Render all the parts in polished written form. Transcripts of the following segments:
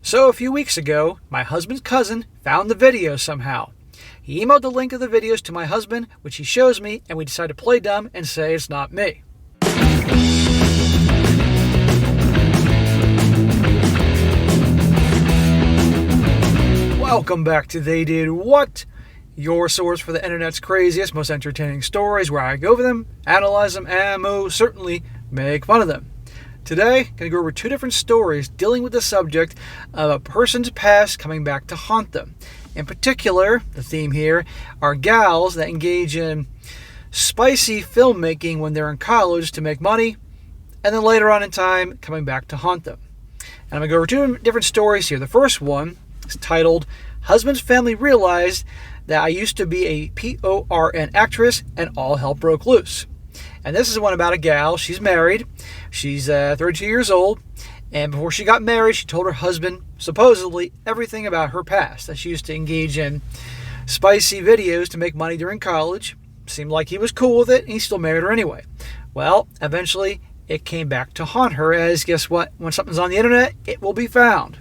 So a few weeks ago, my husband's cousin found the video somehow. He emailed the link of the videos to my husband, which he shows me, and we decide to play dumb and say it's not me. Welcome back to They Did What? Your source for the internet's craziest, most entertaining stories, where I go over them, analyze them, and most certainly make fun of them. Today, I'm going to go over two different stories dealing with the subject of a person's past coming back to haunt them. In particular, the theme here are gals that engage in spicy filmmaking when they're in college to make money, and then later on in time, coming back to haunt them. And I'm going to go over two different stories here. The first one is titled, Husband's Family Realized That I Used to Be a PORN Actress and All Hell Broke Loose. And this is one about a gal. She's married. She's 32 years old. And before she got married, she told her husband, supposedly, everything about her past. That she used to engage in spicy videos to make money during college. Seemed like he was cool with it, and he still married her anyway. Well, eventually, it came back to haunt her, as guess what? When something's on the internet, it will be found.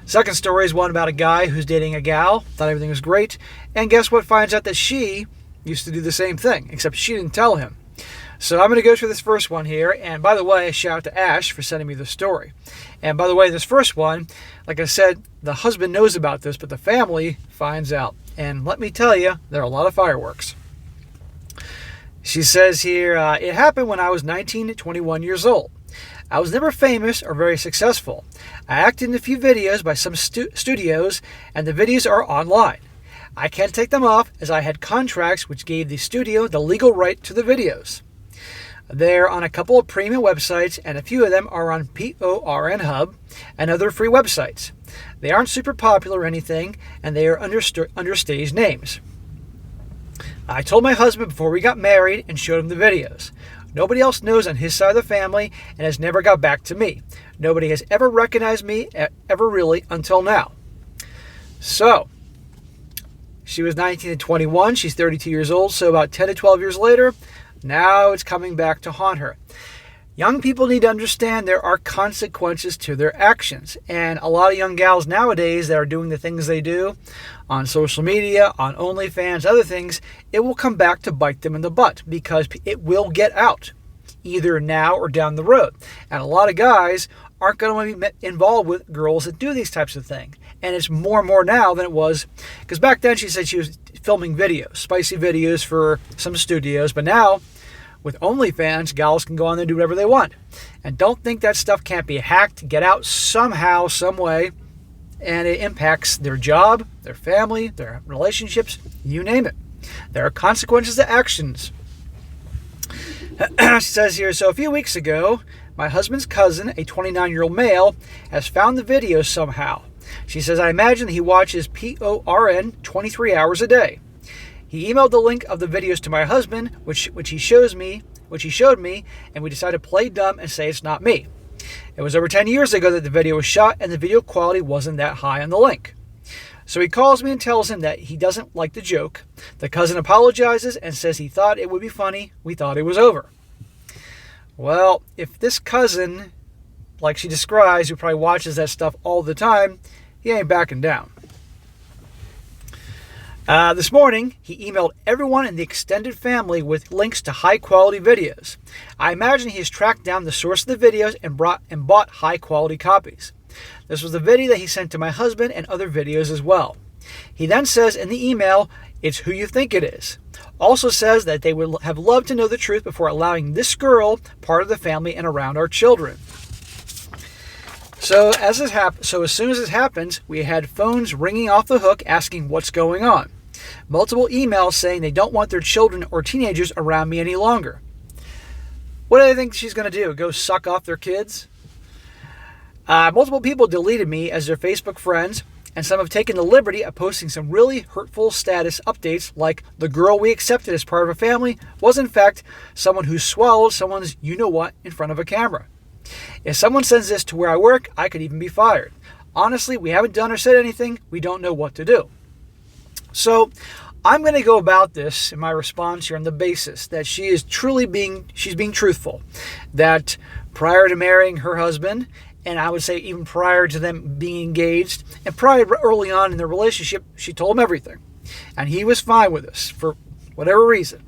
Second story is one about a guy who's dating a gal, thought everything was great, and guess what? Finds out that she used to do the same thing, except she didn't tell him. So I'm going to go through this first one here, and by the way, a shout out to Ash for sending me the story. And by the way, this first one, like I said, the husband knows about this, but the family finds out. And let me tell you, there are a lot of fireworks. She says here, it happened when I was 19 to 21 years old. I was never famous or very successful. I acted in a few videos by some studios, and the videos are online. I can't take them off as I had contracts which gave the studio the legal right to the videos. They're on a couple of premium websites, and a few of them are on PORN Hub and other free websites. They aren't super popular or anything, and they are under stage names. I told my husband before we got married and showed him the videos. Nobody else knows on his side of the family and has never got back to me. Nobody has ever recognized me, ever really, until now. So, she was 19 to 21. She's 32 years old, so about 10 to 12 years later, now it's coming back to haunt her. Young people need to understand there are consequences to their actions. And a lot of young gals nowadays that are doing the things they do on social media, on OnlyFans, other things, it will come back to bite them in the butt because it will get out, either now or down the road. And a lot of guys aren't going to be involved with girls that do these types of things. And it's more and more now than it was, because back then she said she was filming videos, spicy videos for some studios, but now with OnlyFans, gals can go on there and do whatever they want. And don't think that stuff can't be hacked, get out somehow, some way, and it impacts their job, their family, their relationships, you name it. There are consequences to actions. She says here, so a few weeks ago, my husband's cousin, a 29-year-old male, has found the video somehow. She says, I imagine he watches PORN 23 hours a day. He emailed the link of the videos to my husband, which he showed me, and we decided to play dumb and say it's not me. It was over 10 years ago that the video was shot, and the video quality wasn't that high on the link. So he calls me and tells him that he doesn't like the joke. The cousin apologizes and says he thought it would be funny. We thought it was over. Well, if this cousin, like she describes, who probably watches that stuff all the time, he ain't backing down. This morning, he emailed everyone in the extended family with links to high-quality videos. I imagine he has tracked down the source of the videos and bought high-quality copies. This was the video that he sent to my husband and other videos as well. He then says in the email, it's who you think it is. Also says that they would have loved to know the truth before allowing this girl part of the family and around our children. So as soon as this happens, we had phones ringing off the hook asking what's going on. Multiple emails saying they don't want their children or teenagers around me any longer. What do they think she's going to do? Go suck off their kids? Multiple people deleted me as their Facebook friends, and some have taken the liberty of posting some really hurtful status updates like the girl we accepted as part of a family was in fact someone who swallowed someone's you-know-what in front of a camera. If someone sends this to where I work, I could even be fired. Honestly, we haven't done or said anything. We don't know what to do. So I'm going to go about this in my response here on the basis that she's being truthful. That prior to marrying her husband and I would say even prior to them being engaged, and probably early on in their relationship, she told him everything. And he was fine with this for whatever reason.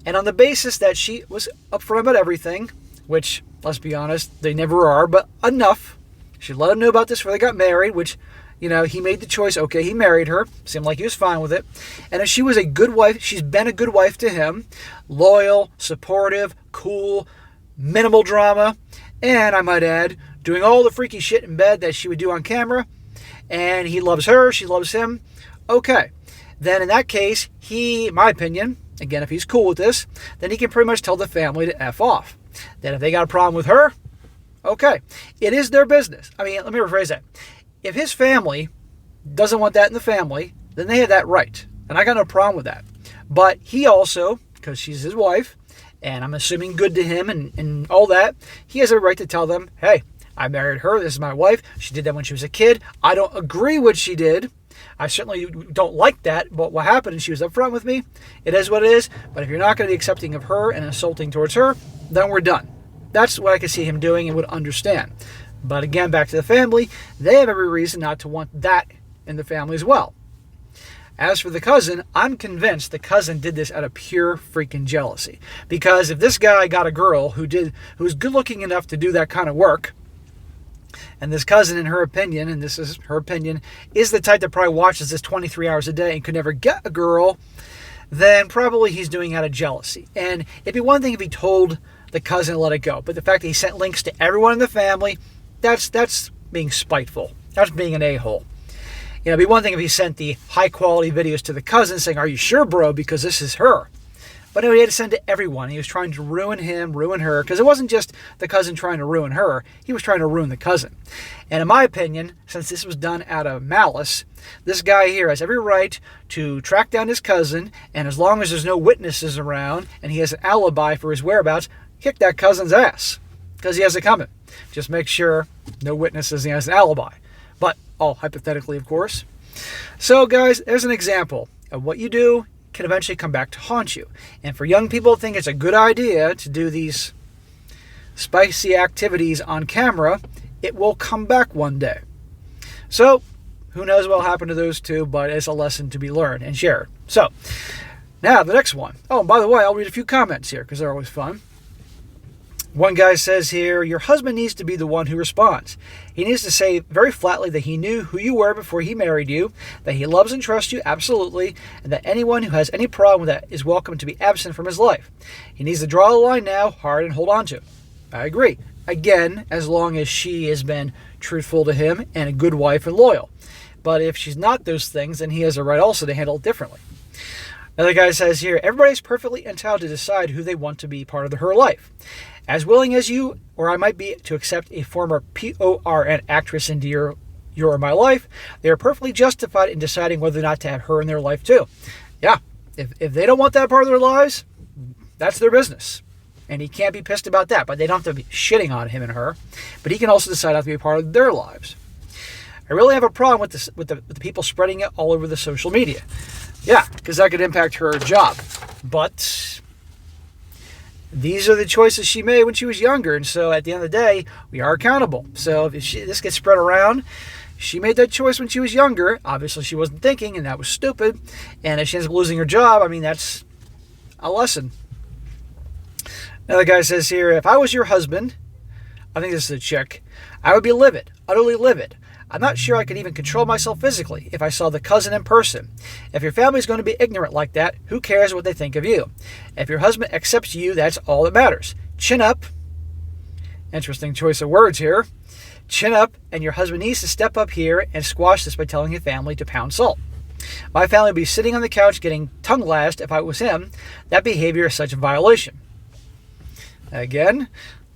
And on the basis that she was upfront about everything, which, let's be honest, they never are, but enough. She let him know about this before they got married, which, he made the choice. Okay, he married her. Seemed like he was fine with it. And if she was a good wife, she's been a good wife to him. Loyal, supportive, cool, minimal drama, and I might add, doing all the freaky shit in bed that she would do on camera. And he loves her, she loves him. Okay, then in that case, my opinion, again, if he's cool with this, then he can pretty much tell the family to F off. Then if they got a problem with her, okay, it is their business. I mean, let me rephrase that. If his family doesn't want that in the family, then they have that right. And I got no problem with that. But he also, because she's his wife, and I'm assuming good to him and all that, he has a right to tell them, hey, I married her, this is my wife, she did that when she was a kid, I don't agree with what she did, I certainly don't like that, but what happened is she was upfront with me, it is what it is, but if you're not going to be accepting of her and insulting towards her, then we're done. That's what I could see him doing and would understand. But again, back to the family, they have every reason not to want that in the family as well. As for the cousin, I'm convinced the cousin did this out of pure freaking jealousy. Because if this guy got a girl who's good looking enough to do that kind of work, and this cousin, in her opinion, and this is her opinion, is the type that probably watches this 23 hours a day and could never get a girl, then probably he's doing it out of jealousy. And it'd be one thing if he told the cousin to let it go. But the fact that he sent links to everyone in the family, that's being spiteful. That's being an a-hole. It'd be one thing if he sent the high-quality videos to the cousin saying, are you sure, bro, because this is her. But no, he had to send to everyone. He was trying to ruin him, ruin her, because it wasn't just the cousin trying to ruin her. He was trying to ruin the cousin. And in my opinion, since this was done out of malice, this guy here has every right to track down his cousin, and as long as there's no witnesses around and he has an alibi for his whereabouts, kick that cousin's ass, because he has it coming. Just make sure no witnesses and he has an alibi. But all hypothetically, of course. So, guys, there's an example of what you do can eventually come back to haunt you. And for young people to think it's a good idea to do these spicy activities on camera, it will come back one day. So, who knows what will happen to those two, but it's a lesson to be learned and shared. So, now the next one. Oh, and by the way, I'll read a few comments here because they're always fun. One guy says here, your husband needs to be the one who responds. He needs to say very flatly that he knew who you were before he married you, that he loves and trusts you absolutely, and that anyone who has any problem with that is welcome to be absent from his life. He needs to draw the line now, hard, and hold on to it. I agree. Again, as long as she has been truthful to him and a good wife and loyal. But if she's not those things, then he has a right also to handle it differently. Another guy says here, everybody's perfectly entitled to decide who they want to be part of her life. As willing as you or I might be to accept a former PORN actress into your or my life, they are perfectly justified in deciding whether or not to have her in their life too. Yeah, if they don't want that part of their lives, that's their business. And he can't be pissed about that, but they don't have to be shitting on him and her. But he can also decide not to be a part of their lives. I really have a problem with this, with the people spreading it all over the social media. Yeah, because that could impact her job. But these are the choices she made when she was younger. And so at the end of the day, we are accountable. So if this gets spread around, she made that choice when she was younger. Obviously, she wasn't thinking, and that was stupid. And if she ends up losing her job, I mean, that's a lesson. Another guy says here, if I was your husband, I think this is a chick, I would be livid, utterly livid. I'm not sure I could even control myself physically if I saw the cousin in person. If your family's going to be ignorant like that, who cares what they think of you? If your husband accepts you, that's all that matters. Chin up. Interesting choice of words here. Chin up, and your husband needs to step up here and squash this by telling your family to pound salt. My family would be sitting on the couch getting tongue lashed if I was him. That behavior is such a violation. Again,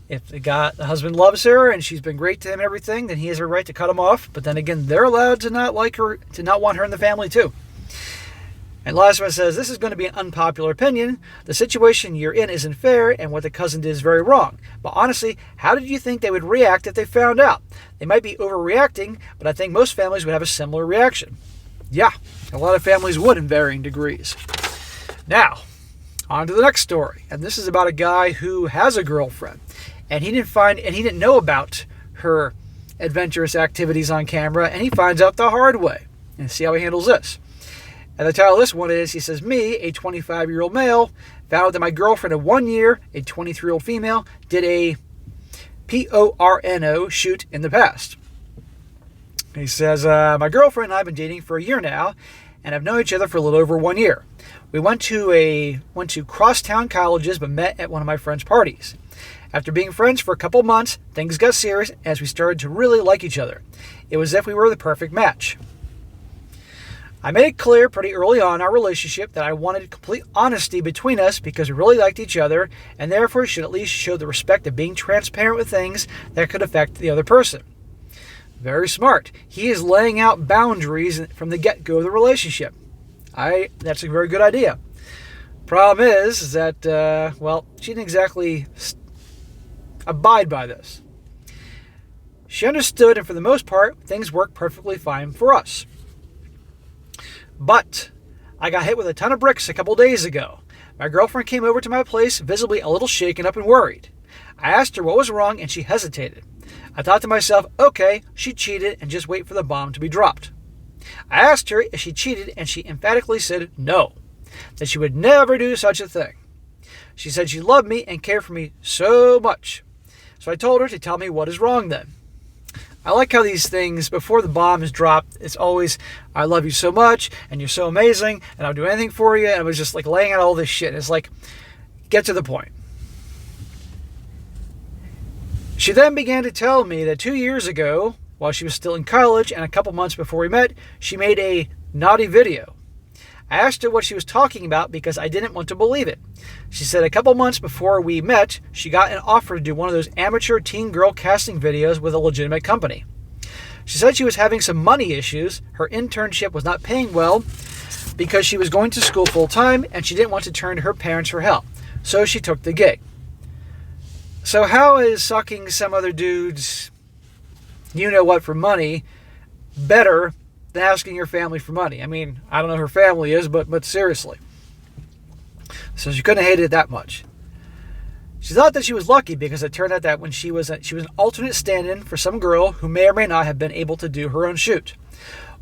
if the husband loves her and she's been great to him and everything, then he has a right to cut him off. But then again, they're allowed to not like her, to not want her in the family too. And last one says, this is going to be an unpopular opinion. The situation you're in isn't fair, and what the cousin did is very wrong. But honestly, how did you think they would react if they found out? They might be overreacting, but I think most families would have a similar reaction. Yeah, a lot of families would in varying degrees. Now, on to the next story. And this is about a guy who has a girlfriend. And he didn't know about her adventurous activities on camera, and he finds out the hard way. And see how he handles this. And the title of this one is, he says, me, a 25-year-old male, found out that my girlfriend of 1 year, a 23-year-old female, did a porno shoot in the past. He says, my girlfriend and I have been dating for a year now, and have known each other for a little over 1 year. We went to crosstown colleges, but met at one of my friend's parties. After being friends for a couple months, things got serious as we started to really like each other. It was as if we were the perfect match. I made it clear pretty early on in our relationship that I wanted complete honesty between us because we really liked each other, and therefore should at least show the respect of being transparent with things that could affect the other person. Very smart. He is laying out boundaries from the get-go of the relationship. That's a very good idea. Problem is that, she didn't exactly abide by this. She understood, and for the most part, things worked perfectly fine for us. But I got hit with a ton of bricks a couple days ago. My girlfriend came over to my place, visibly a little shaken up and worried. I asked her what was wrong, and she hesitated. I thought to myself, okay, she cheated, and just wait for the bomb to be dropped. I asked her if she cheated, and she emphatically said no, that she would never do such a thing. She said she loved me and cared for me so much. So I told her to tell me what is wrong then. I like how these things, before the bomb is dropped, it's always, I love you so much, and you're so amazing, and I'll do anything for you, and it was just like laying out all this shit. It's like, get to the point. She then began to tell me that 2 years ago, while she was still in college and a couple months before we met, she made a naughty video. I asked her what she was talking about because I didn't want to believe it. She said a couple months before we met, she got an offer to do one of those amateur teen girl casting videos with a legitimate company. She said she was having some money issues, her internship was not paying well because she was going to school full time and she didn't want to turn to her parents for help. So she took the gig. So how is sucking some other dude's you-know-what for money better than asking your family for money? I mean, I don't know who her family is, but seriously. So she couldn't have hated it that much. She thought that she was lucky because it turned out that when she was an alternate stand-in for some girl who may or may not have been able to do her own shoot.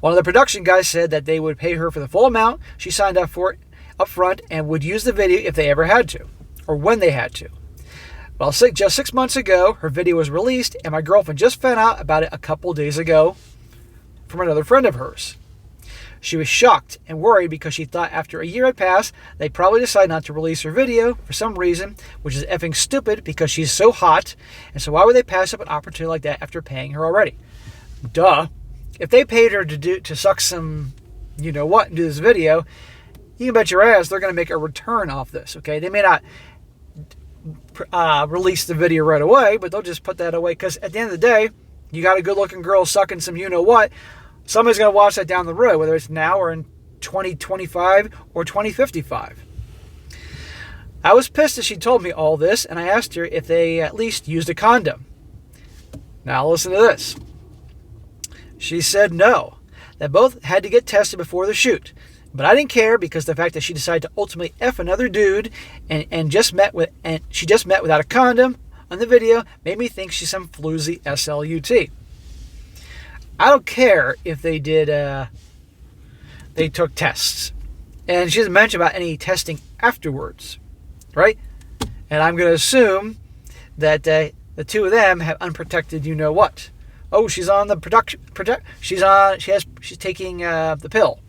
One of the production guys said that they would pay her for the full amount she signed up for up front and would use the video if they ever had to, or when they had to. Well, just 6 months ago, her video was released, and my girlfriend just found out about it a couple days ago from another friend of hers. She was shocked and worried because she thought after a year had passed, they'd probably decide not to release her video for some reason, which is effing stupid because she's so hot, and so why would they pass up an opportunity like that after paying her already? Duh. If they paid her to suck some you-know-what and do this video, you can bet your ass they're going to make a return off this, okay? They may not release the video right away, but they'll just put that away because at the end of the day, you got a good-looking girl sucking some you-know-what. Somebody's going to watch that down the road, whether it's now or in 2025 or 2055. I was pissed that she told me all this, and I asked her if they at least used a condom. Now listen to this. She said no, that both had to get tested before the shoot. But I didn't care because the fact that she decided to ultimately F another dude and she just met without a condom on the video made me think she's some floozy SLUT. I don't care if they took tests. And she doesn't mention about any testing afterwards, right? And I'm going to assume that the two of them have unprotected you-know-what. Oh, she's on the she's taking the pill.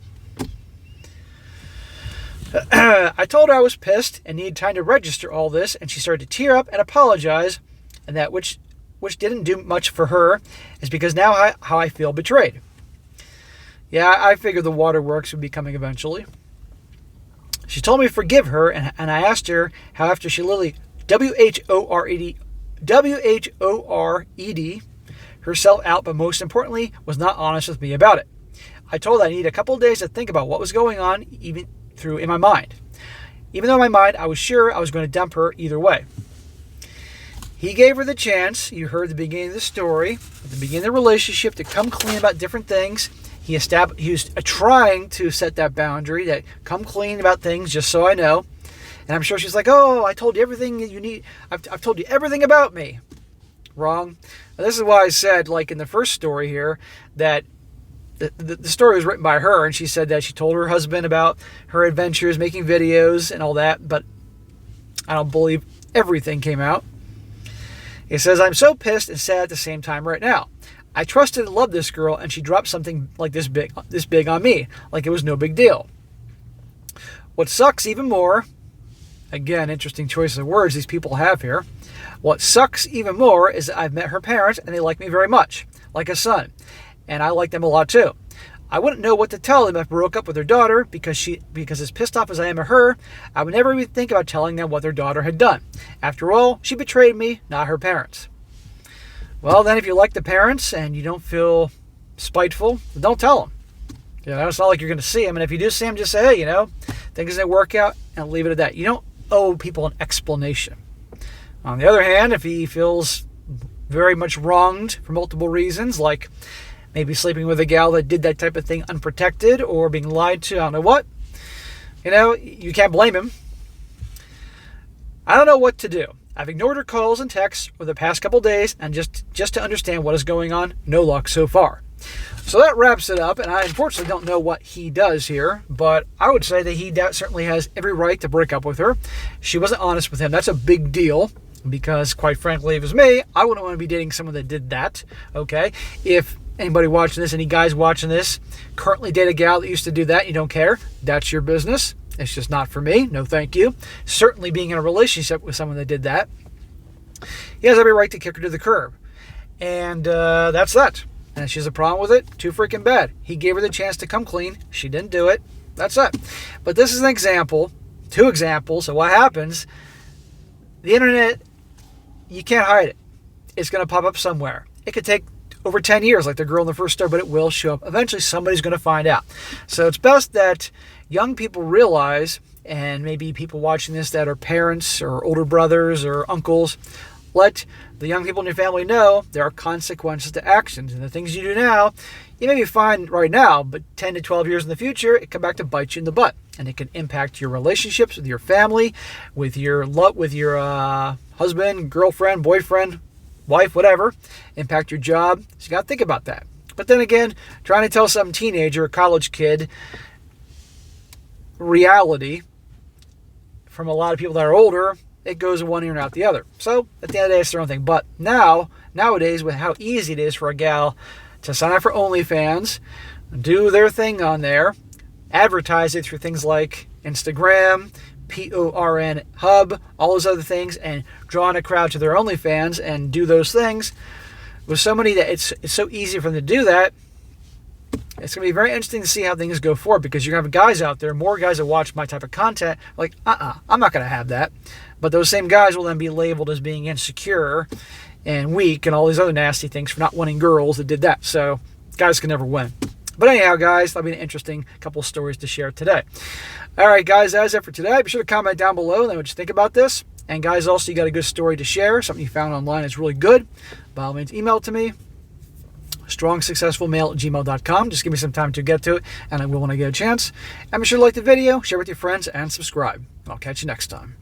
I told her I was pissed and needed time to register all this, and she started to tear up and apologize, and that which didn't do much for her is because now how I feel betrayed. Yeah, I figured the waterworks would be coming eventually. She told me to forgive her, and I asked her how after she literally WHORED herself out, but most importantly was not honest with me about it. I told her I needed a couple of days to think about what was going on, even in my mind. Even though in my mind I was sure I was going to dump her either way. He gave her the chance, you heard the beginning of the story, at the beginning of the relationship, to come clean about different things. He was trying to set that boundary, that come clean about things just so I know. And I'm sure she's like, oh, I told you everything that you need. I've told you everything about me. Wrong. Now, this is why I said, like in the first story here, that the story was written by her, and she said that she told her husband about her adventures making videos and all that, but I don't believe everything came out. It says, I'm so pissed and sad at the same time right now. I trusted and loved this girl, and she dropped something like this big on me, like it was no big deal. What sucks even more, again, interesting choice of words these people have here. What sucks even more is that I've met her parents, and they like me very much, like a son. And I like them a lot too. I wouldn't know what to tell them if I broke up with their daughter because as pissed off as I am at her, I would never even think about telling them what their daughter had done. After all, she betrayed me, not her parents. Well, then if you like the parents and you don't feel spiteful, don't tell them. It's not like you're going to see them. And if you do see them, just say, hey, things didn't work out, and leave it at that. You don't owe people an explanation. On the other hand, if he feels very much wronged for multiple reasons, like maybe sleeping with a gal that did that type of thing unprotected or being lied to, I don't know what, you can't blame him. I don't know what to do. I've ignored her calls and texts over the past couple days, and just to understand what is going on, no luck so far. So that wraps it up, and I unfortunately don't know what he does here, but I would say that he certainly has every right to break up with her. She wasn't honest with him. That's a big deal, because quite frankly, if it was me, I wouldn't want to be dating someone that did that, okay? If anybody watching this, any guys watching this, currently date a gal that used to do that, you don't care, that's your business. It's just not for me. No, thank you. Certainly being in a relationship with someone that did that, he has every right to kick her to the curb. And that's that. And if she has a problem with it, too freaking bad. He gave her the chance to come clean. She didn't do it. That's it. But this is an example, 2 examples of what happens. The internet, you can't hide it. It's going to pop up somewhere. It could take over 10 years, like the girl in the first story, but it will show up. Eventually, somebody's going to find out. So it's best that young people realize, and maybe people watching this that are parents or older brothers or uncles, let the young people in your family know there are consequences to actions. And the things you do now, you may be fine right now, but 10 to 12 years in the future, it come back to bite you in the butt. And it can impact your relationships with your family, with your husband, girlfriend, boyfriend, wife, whatever. Impact your job. So you got to think about that. But then again, trying to tell some teenager, college kid, reality from a lot of people that are older, it goes in one ear and out the other. So at the end of the day, it's their own thing. But nowadays, with how easy it is for a gal to sign up for OnlyFans, do their thing on there, advertise it through things like Instagram, PORN Hub, all those other things, and draw in a crowd to their OnlyFans and do those things. With so many that it's so easy for them to do that, it's going to be very interesting to see how things go forward, because you're going to have guys out there, more guys that watch my type of content, like, I'm not going to have that. But those same guys will then be labeled as being insecure and weak and all these other nasty things for not winning girls that did that. So guys can never win. But anyhow, guys, that'll be an interesting couple of stories to share today. All right, guys, that's it for today. Be sure to comment down below and let me know what you think about this. And guys, also, you got a good story to share, something you found online that's really good. By all means, email it to me, strongsuccessfulmale@gmail.com. Just give me some time to get to it, and I will when I get a chance. And be sure to like the video, share with your friends, and subscribe. I'll catch you next time.